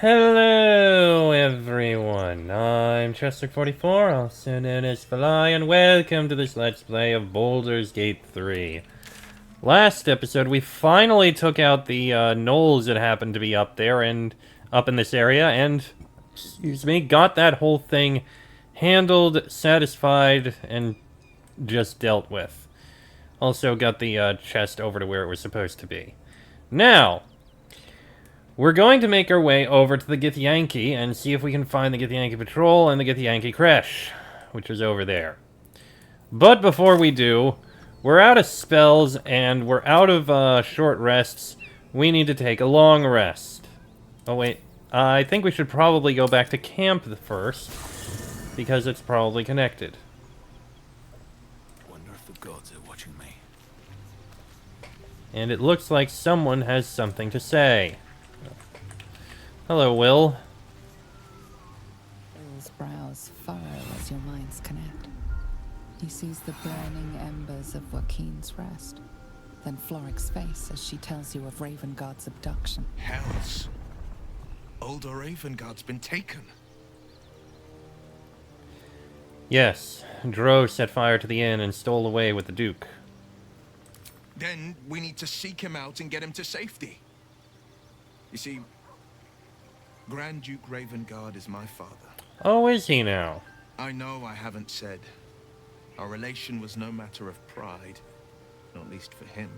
Hello everyone, I'm Chester44, also known as Fly, and welcome to this Let's Play of Baldur's Gate 3. Last episode, we finally took out the gnolls that happened to be up there and up in this area, and, got that whole thing handled, satisfied, and just dealt with. Also got the chest over to where it was supposed to be. Now, we're going to make our way over to the Githyanki and see if we can find the Githyanki Patrol and the Githyanki Creche, which is over there. But before we do, we're out of spells and we're out of short rests. We need to take a long rest. Oh wait, I think we should probably go back to camp first, because it's probably connected. Wonder if the gods are watching me. And it looks like someone has something to say. Hello, Will. Will's brows furrow as your minds connect. He sees the burning embers of Joaquin's rest, then Floric's face as she tells you of Ravengard's abduction. Hells. Older Ravengard's been taken. Yes, Dro set fire to the inn and stole away with the Duke. Then we need to seek him out and get him to safety. You see, Grand Duke Ravengard is my father. Oh, is he now? I know I haven't said. Our relation was no matter of pride, not least for him.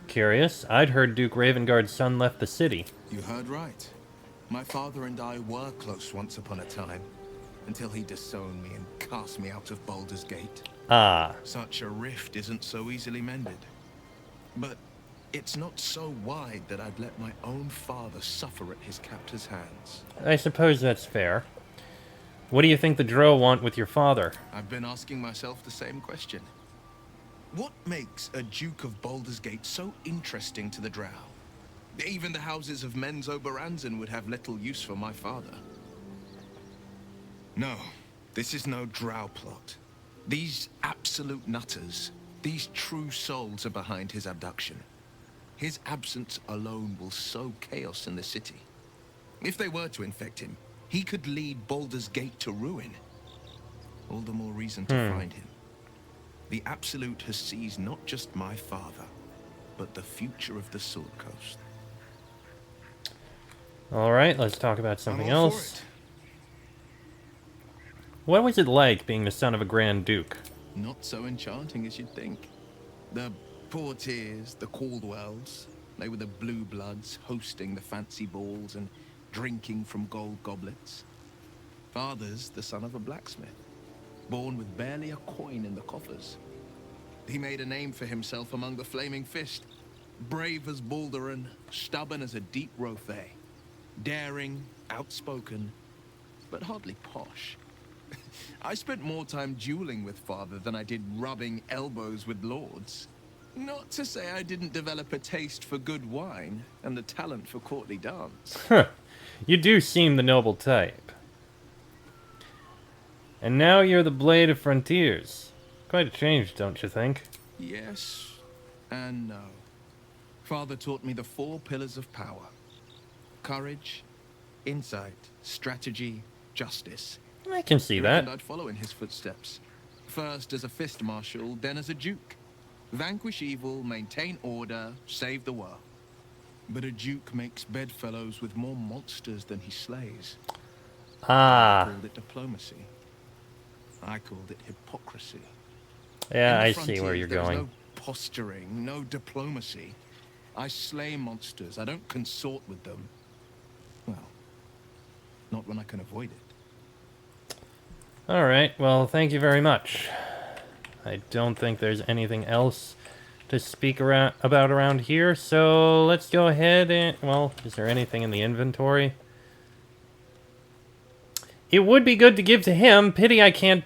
Curious. I'd heard Duke Ravengard's son left the city. You heard right. My father and I were close once upon a time, until he disowned me and cast me out of Baldur's Gate. Ah. Such a rift isn't so easily mended. But it's not so wide that I'd let my own father suffer at his captor's hands. I suppose that's fair. What do you think the Dro want with your father? I've been asking myself the same question. What makes a Duke of Baldur's Gate so interesting to the Drow? Even the houses of Menzoberranzan would have little use for my father. No, this is no Drow plot. These absolute nutters, these true souls are behind his abduction. His absence alone will sow chaos in the city. If they were to infect him, he could lead Baldur's Gate to ruin. All the more reason to find him. The Absolute has seized not just my father, but the future of the Sword Coast. Alright, let's talk about something I'm all else. for it. What was it like being the son of a Grand Duke? Not so enchanting as you'd think. The Portiers, the Caldwells, they were the blue bloods hosting the fancy balls and drinking from gold goblets. Father's the son of a blacksmith, born with barely a coin in the coffers. He made a name for himself among the Flaming Fist, brave as Baldur, stubborn as a deep Rothay, daring, outspoken, but hardly posh. I spent more time dueling with father than I did rubbing elbows with lords. Not to say I didn't develop a taste for good wine and the talent for courtly dance. You do seem the noble type. And now you're the Blade of Frontiers. Quite a change, don't you think? Yes and no. Father taught me the 4 pillars of power. Courage, insight, strategy, justice. I can see He that. reckoned I'd follow in his footsteps. First as a fist marshal, then as a duke. Vanquish evil, maintain order, save the world. But a duke makes bedfellows with more monsters than he slays. Ah. I called it diplomacy. I called it hypocrisy. Yeah, In the I see frontiers, where you're there is going. no posturing, no diplomacy. I slay monsters. I don't consort with them. Well, not when I can avoid it. Alright, well, thank you very much. I don't think there's anything else to speak about around here, so let's go ahead and... Well, is there anything in the inventory? It would be good to give to him. Pity I can't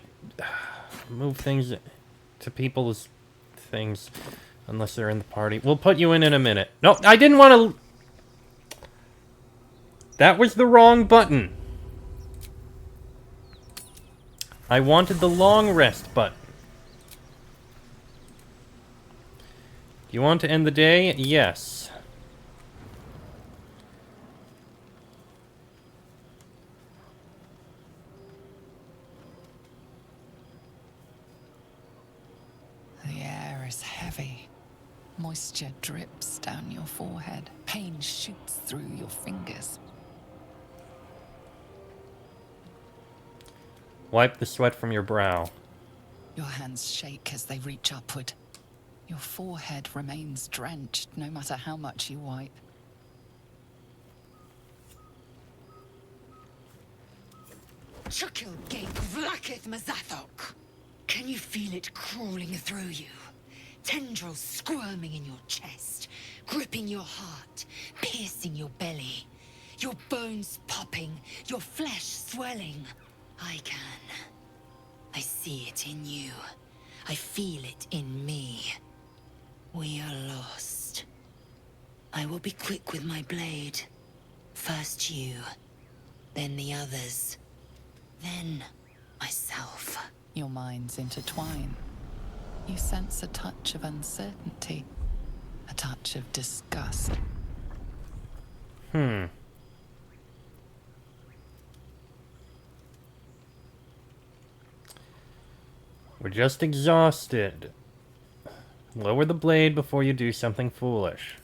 move things to people's things unless they're in the party. We'll put you in a minute. No, I didn't want to... That was the wrong button. I wanted the long rest button. You want to end the day? Yes. The air is heavy. Moisture drips down your forehead. Pain shoots through your fingers. Wipe the sweat from your brow. Your hands shake as they reach upward. Your forehead remains drenched no matter how much you wipe. Chukil gate vlakith mazathok. Can you feel it crawling through you? Tendrils squirming in your chest, gripping your heart, piercing your belly. Your bones popping, your flesh swelling. I can. I see it in you. I feel it in me. We are lost. I will be quick with my blade. First you, then the others, then myself. Your minds intertwine. You sense a touch of uncertainty, a touch of disgust. We're just exhausted. Lower the blade before you do something foolish.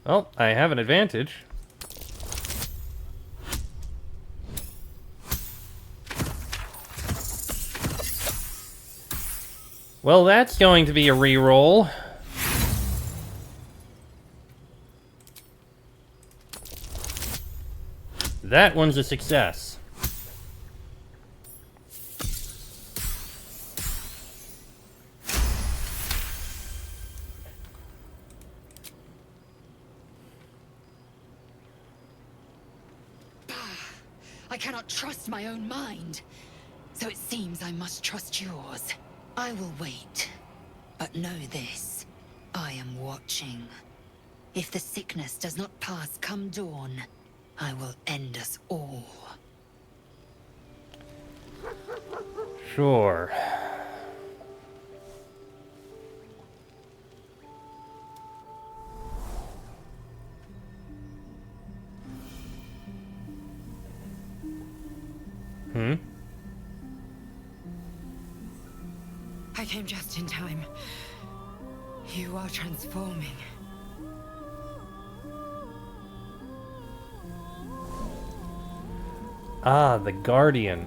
Oh, I have an advantage. Well, that's going to be a reroll. That one's a success. I cannot trust my own mind. So it seems I must trust yours. I will wait. But know this. I am watching. If the sickness does not pass come dawn, I will end us all. Sure. I came just in time. You are transforming. Ah, the Guardian.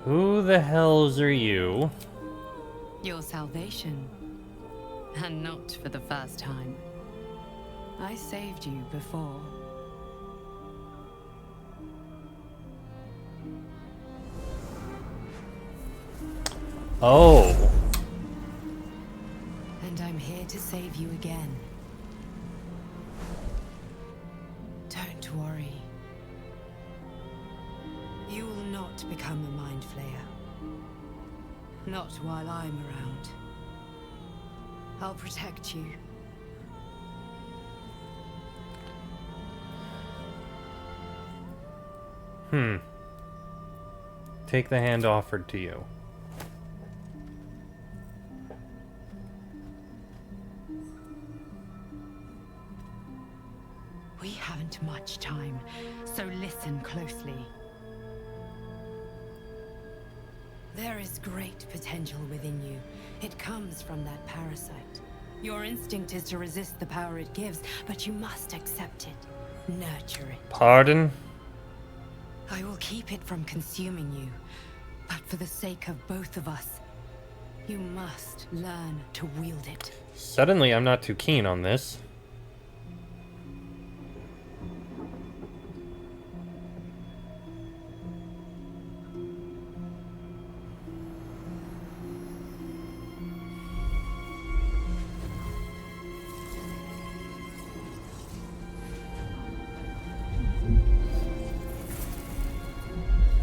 Who the hells are you? Your salvation. And not for the first time. I saved you before. Oh. And I'm here to save you again. Don't worry. You will not become a mind flayer. Not while I'm around. I'll protect you. Take the hand offered to you. We haven't much time, so listen closely. There is great potential within you. It comes from that parasite. Your instinct is to resist the power it gives, but you must accept it. Nurture it. Pardon? I will keep it from consuming you, but for the sake of both of us, you must learn to wield it. Suddenly, I'm not too keen on this.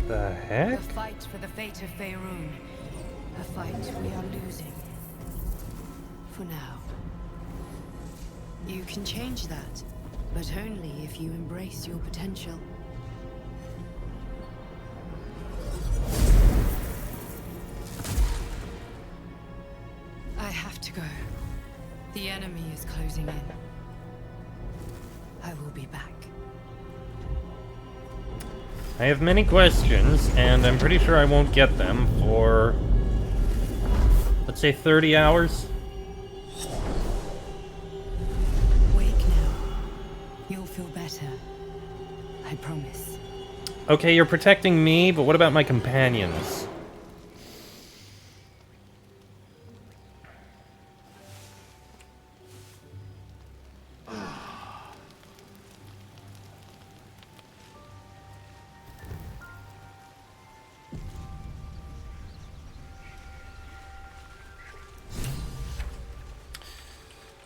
The heck? The fight for the fate of Faerun. A fight we are losing. For now. You can change that, but only if you embrace your potential. I have to go. The enemy is closing in. I will be back. I have many questions, and I'm pretty sure I won't get them for, let's say, 30 hours. Wake now. You'll feel better. I promise. Okay, you're protecting me, but what about my companions?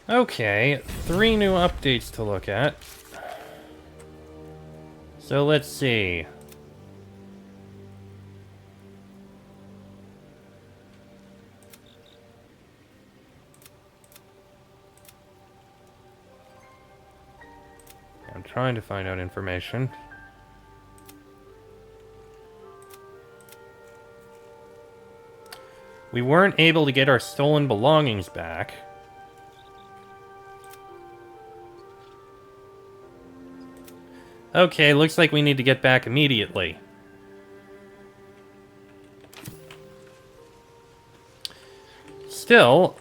Okay, 3 new updates to look at. So let's see. I'm trying to find out information. We weren't able to get our stolen belongings back. Okay, looks like we need to get back immediately. Still,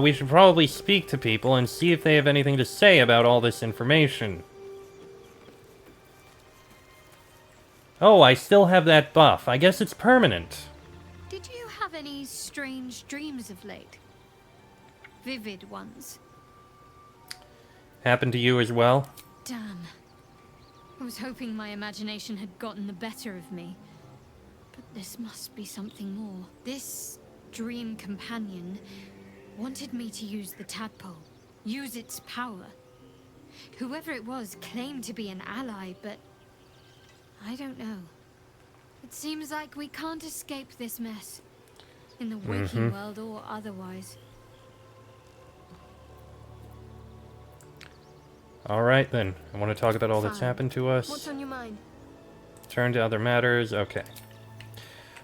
we should probably speak to people and see if they have anything to say about all this information. Oh, I still have that buff. I guess it's permanent. Did you have any strange dreams of late? Vivid ones? Happened to you as well? Damn. I was hoping my imagination had gotten the better of me. But this must be something more. This dream companion wanted me to use the tadpole. Use its power. Whoever it was claimed to be an ally, but I don't know. It seems like we can't escape this mess. In the waking world or otherwise. Alright then. I want to talk about all that's happened to us. What's on your mind? Turn to other matters. Okay.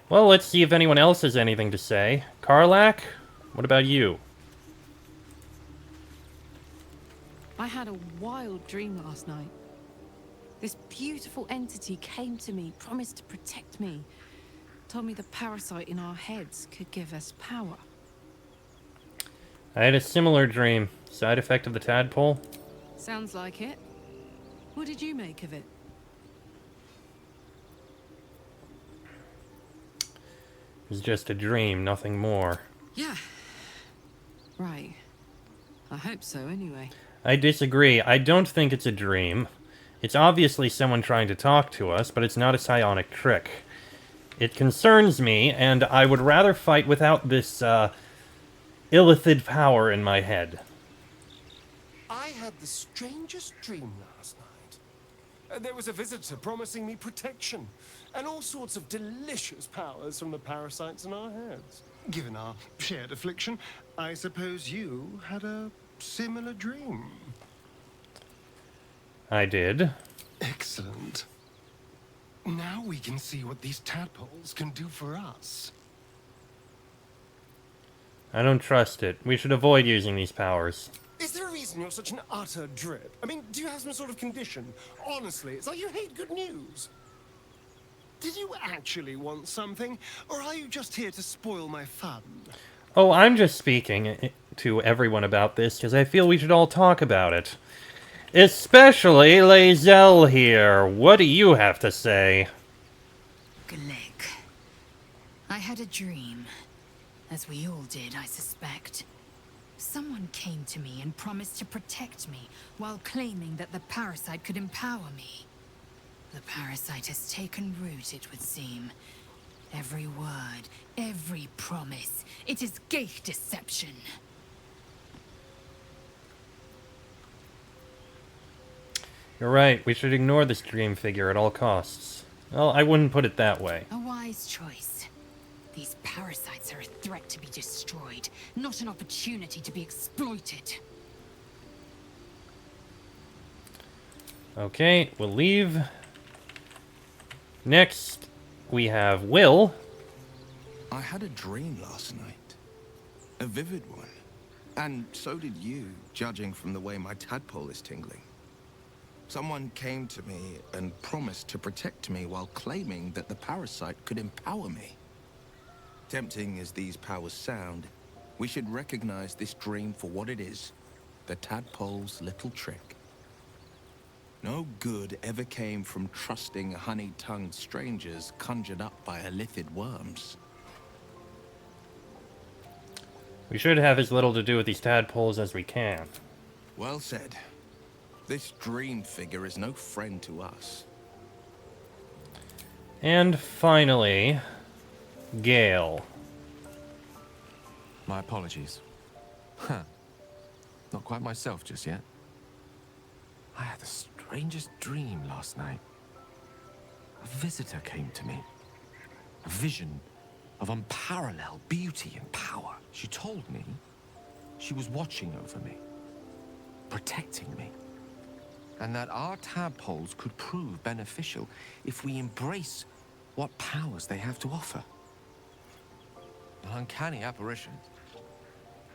Well, let's see if anyone else has anything to say. Karlak, what about you? I had a wild dream last night. This beautiful entity came to me, promised to protect me. Told me the parasite in our heads could give us power. I had a similar dream. Side effect of the tadpole? Sounds like it. What did you make of it? It was just a dream, nothing more. Yeah. Right. I hope so, anyway. I disagree. I don't think it's a dream. It's obviously someone trying to talk to us, but it's not a psionic trick. It concerns me, and I would rather fight without this, illithid power in my head. I had the strangest dream last night. There was a visitor promising me protection and all sorts of delicious powers from the parasites in our heads. Given our shared affliction, I suppose you had a similar dream. I did. Excellent. Now we can see what these tadpoles can do for us. I don't trust it. We should avoid using these powers. Is there a reason you're such an utter drip? I mean, do you have some sort of condition? Honestly, it's like you hate good news. Did you actually want something, or are you just here to spoil my fun? Oh, I'm just speaking to everyone about this because I feel we should all talk about it. Especially Lae'zel here. What do you have to say? Glick. I had a dream. As we all did, I suspect. Someone came to me and promised to protect me, while claiming that the parasite could empower me. The parasite has taken root, it would seem. Every word, every promise, it is gate deception. You're right, we should ignore this dream figure at all costs. Well, I wouldn't put it that way. A wise choice. These parasites are a threat to be destroyed, not an opportunity to be exploited. Okay, we'll leave. Next, we have Will. I had a dream last night. A vivid one. And so did you, judging from the way my tadpole is tingling. Someone came to me and promised to protect me while claiming that the parasite could empower me. Tempting as these powers sound, we should recognize this dream for what it is, the tadpole's little trick. No good ever came from trusting honey-tongued strangers conjured up by illithid worms. We should have as little to do with these tadpoles as we can. Well said. This dream figure is no friend to us. And finally, Gale. My apologies. Huh. Not quite myself just yet. I had the strangest dream last night. A visitor came to me. A vision of unparalleled beauty and power. She told me she was watching over me, protecting me, and that our tadpoles could prove beneficial if we embrace what powers they have to offer. An uncanny apparition.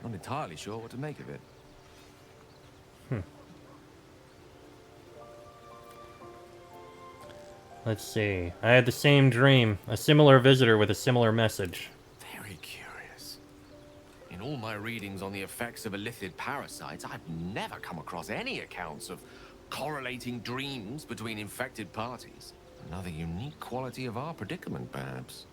Not entirely sure what to make of it. Let's see. I had the same dream. A similar visitor with a similar message. Very curious. In all my readings on the effects of illithid parasites, I've never come across any accounts of correlating dreams between infected parties. Another unique quality of our predicament, perhaps.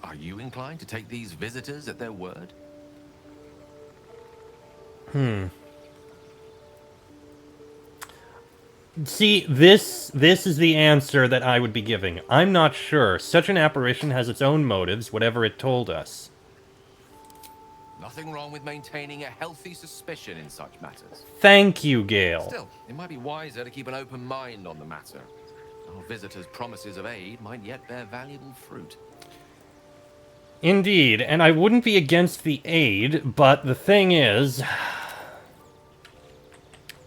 Are you inclined to take these visitors at their word? See, this is the answer that I would be giving. I'm not sure. Such an apparition has its own motives, whatever it told us. Nothing wrong with maintaining a healthy suspicion in such matters. Thank you, Gale. Still, it might be wiser to keep an open mind on the matter. Our visitors' promises of aid might yet bear valuable fruit. Indeed, and I wouldn't be against the aid, but the thing is,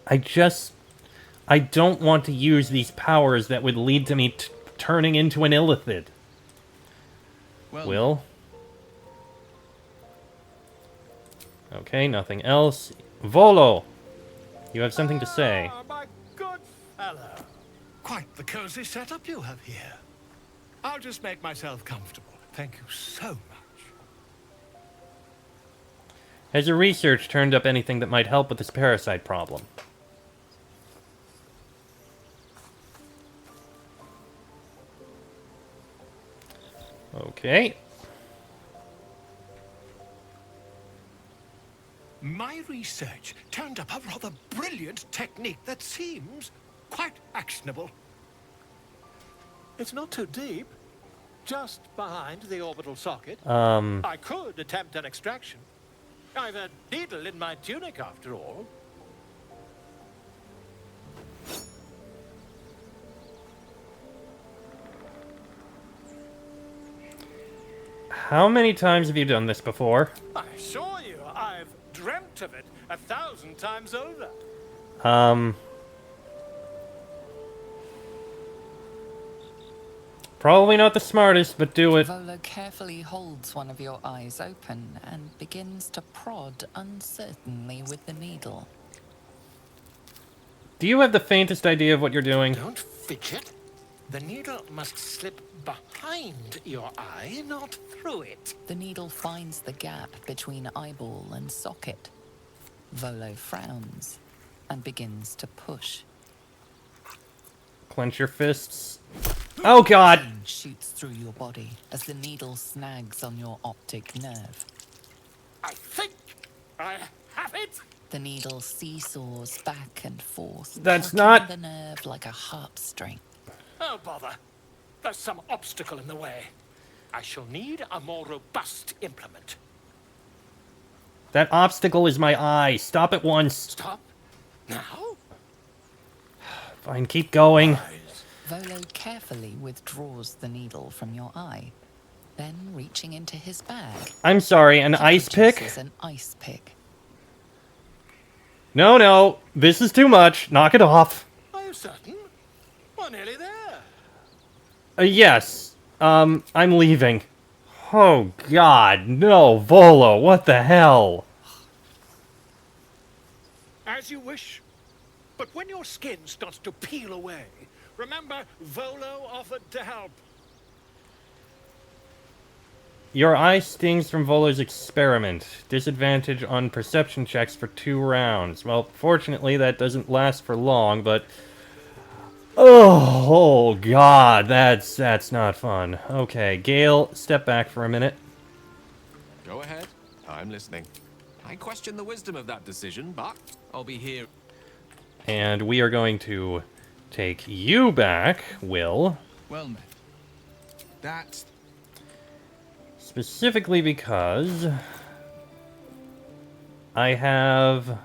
I don't want to use these powers that would lead to me turning into an illithid. Will? Okay, nothing else. Volo! You have something to say. My good fellow. Quite the cozy setup you have here. I'll just make myself comfortable. Thank you so much. Has your research turned up anything that might help with this parasite problem? Okay. My research turned up a rather brilliant technique that seems quite actionable. It's not too deep. Just behind the orbital socket. I could attempt an extraction. I've a needle in my tunic, after all. How many times have you done this before? I assure you, I've dreamt of it 1,000 times over. Probably not the smartest, but do it. Volo carefully holds one of your eyes open and begins to prod uncertainly with the needle. Do you have the faintest idea of what you're doing? Don't fidget. The needle must slip behind your eye, not through it. The needle finds the gap between eyeball and socket. Volo frowns and begins to push. Clench your fists. Oh god! Pain shoots through your body as the needle snags on your optic nerve. I think I have it. The needle seesaws back and forth, That's plucking not- the nerve like a harp string. Oh, bother. There's some obstacle in the way. I shall need a more robust implement. That obstacle is my eye. Stop at once. Stop. Now? Fine, keep going. Eyes. Volo carefully withdraws the needle from your eye. Then, reaching into his bag, I'm sorry, an ice pick? produces an ice pick. No, no, this is too much. Knock it off. Are you certain? We're nearly there. Yes. I'm leaving. Oh, God, no, Volo, what the hell? As you wish. But when your skin starts to peel away, remember Volo offered to help. Your eye stings from Volo's experiment. Disadvantage on perception checks for 2 rounds. Well, fortunately, that doesn't last for long, but... Oh, God, that's not fun. Okay, Gale, step back for a minute. Go ahead. I'm listening. I question the wisdom of that decision, but I'll be here. And we are going to take you back, Will. Well met. That's... Specifically because... I have...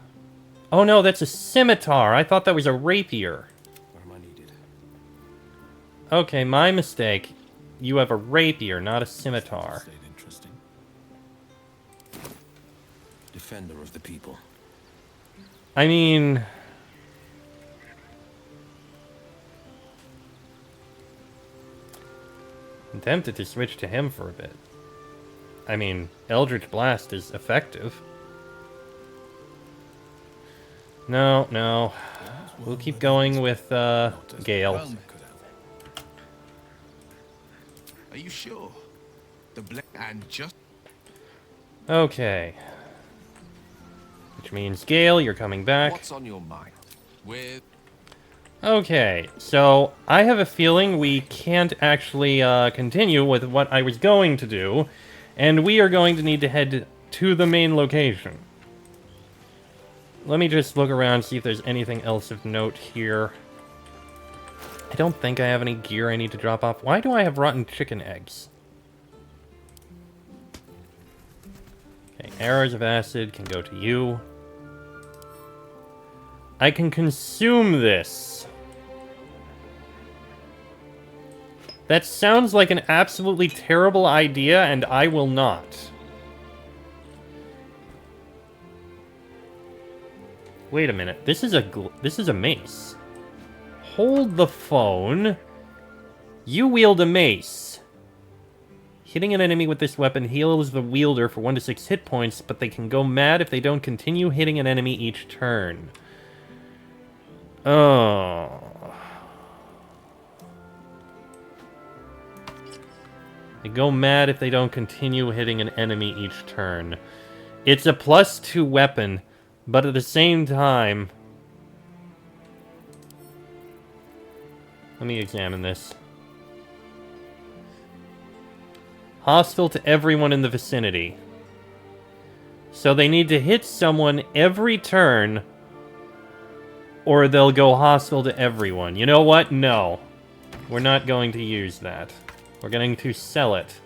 Oh no, that's a scimitar. I thought that was a rapier. Where am I needed? Okay, my mistake. You have a rapier, not a scimitar. Stayed interesting. Defender of the people. I mean... I'm tempted to switch to him for a bit. I mean, Eldritch Blast is effective. No, no. We'll keep going with, Gale. Well met. Are you sure? And just... Okay. Which means, Gale, you're coming back. What's on your mind? With... Okay, so I have a feeling we can't actually continue with what I was going to do, and we are going to need to head to the main location. Let me just look around, see if there's anything else of note here. I don't think I have any gear I need to drop off. Why do I have rotten chicken eggs? Okay, arrows of acid can go to you. I can consume this. That sounds like an absolutely terrible idea, and I will not. Wait a minute. This is a mace. Hold the phone. You wield a mace. Hitting an enemy with this weapon heals the wielder for 1 to 6 hit points, but they can go mad if they don't continue hitting an enemy each turn. Oh. They go mad if they don't continue hitting an enemy each turn. It's a +2 weapon, but at the same time... Let me examine this. Hostile to everyone in the vicinity. So they need to hit someone every turn, or they'll go hostile to everyone. You know what? No. We're not going to use that. We're going to sell it.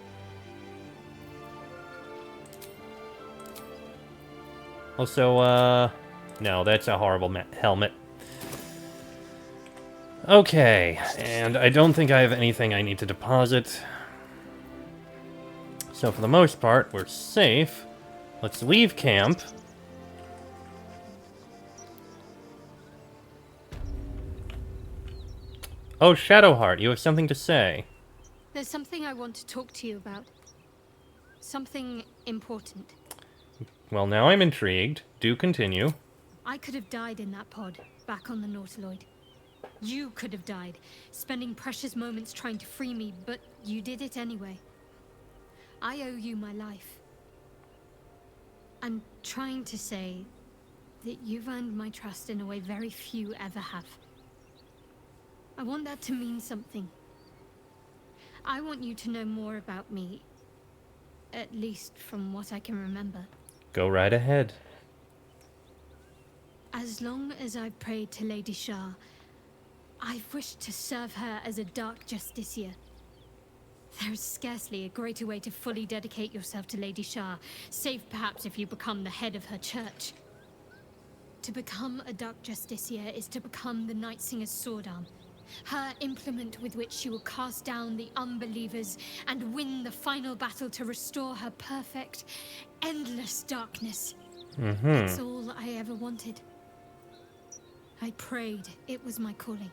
Also, no, that's a horrible helmet. Okay, and I don't think I have anything I need to deposit. So for the most part, we're safe. Let's leave camp. Oh, Shadowheart, you have something to say. There's something I want to talk to you about. Something important. Well, now I'm intrigued. Do continue. I could have died in that pod, back on the Nautiloid. You could have died, spending precious moments trying to free me, but you did it anyway. I owe you my life. I'm trying to say that you've earned my trust in a way very few ever have. I want that to mean something. I want you to know more about me, at least from what I can remember. Go right ahead. As long as I've prayed to Lady Shah, I've wished to serve her as a Dark Justiciar. There is scarcely a greater way to fully dedicate yourself to Lady Shah, save perhaps if you become the head of her church. To become a Dark Justiciar is to become the Night Singer's sword arm, Her implement with which she will cast down the unbelievers and win the final battle to restore her perfect, endless darkness. That's all I ever wanted. I prayed it was my calling.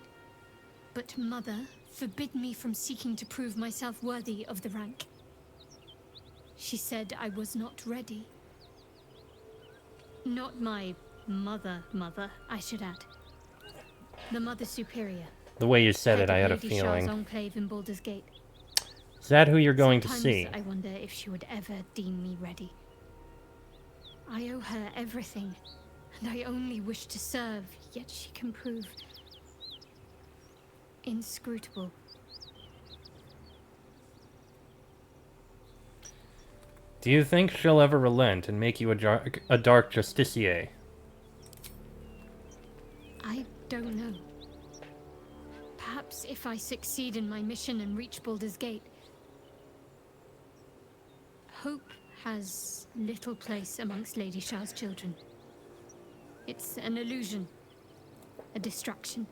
But Mother forbid me from seeking to prove myself worthy of the rank. She said I was not ready. Not my mother, I should add. The Mother Superior. The way you said it, I had a Lady Shah's feeling. enclave in Baldur's Gate. Is that who you're going to Sometimes see? I wonder if she would ever deem me ready. I owe her everything, and I only wish to serve, yet she can prove inscrutable. Do you think she'll ever relent and make you a dark justicier? I don't know. Perhaps if I succeed in my mission and reach Baldur's Gate. Hope has little place amongst Lady Shah's children. It's an illusion, a distraction.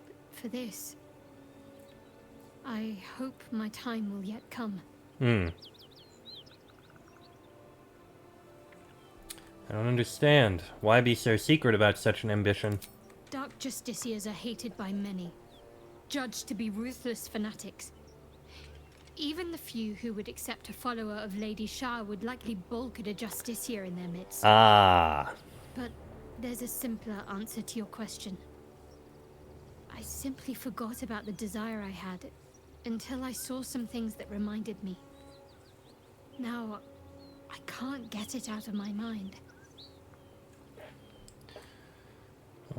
But for this, I hope my time will yet come. I don't understand. Why be so secret about such an ambition? Dark justiciars are hated by many, judged to be ruthless fanatics. Even the few who would accept a follower of Lady Shah would likely balk at a justiciar in their midst. Ah. But there's a simpler answer to your question. I simply forgot about the desire I had until I saw some things that reminded me. Now, I can't get it out of my mind.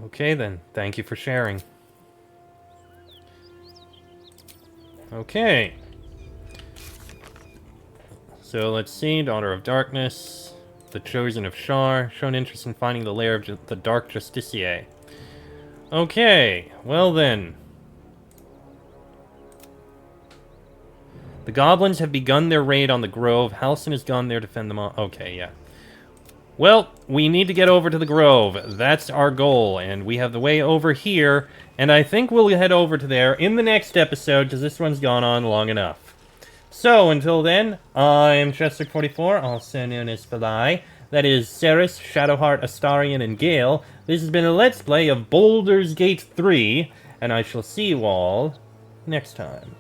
Okay then, thank you for sharing. Okay. So let's see, Daughter of Darkness, the Chosen of Shar, shown interest in finding the lair of the Dark Justicier. Okay, well then. The goblins have begun their raid on the grove. Halsin has gone there to fend them off. Okay, yeah. Well, we need to get over to the grove. That's our goal, and we have the way over here, and I think we'll head over to there in the next episode, because this one's gone on long enough. So, until then, I'm Chester44, also known as Belai. That is Ceres, Shadowheart, Astarion, and Gale. This has been a Let's Play of Baldur's Gate 3, and I shall see you all next time.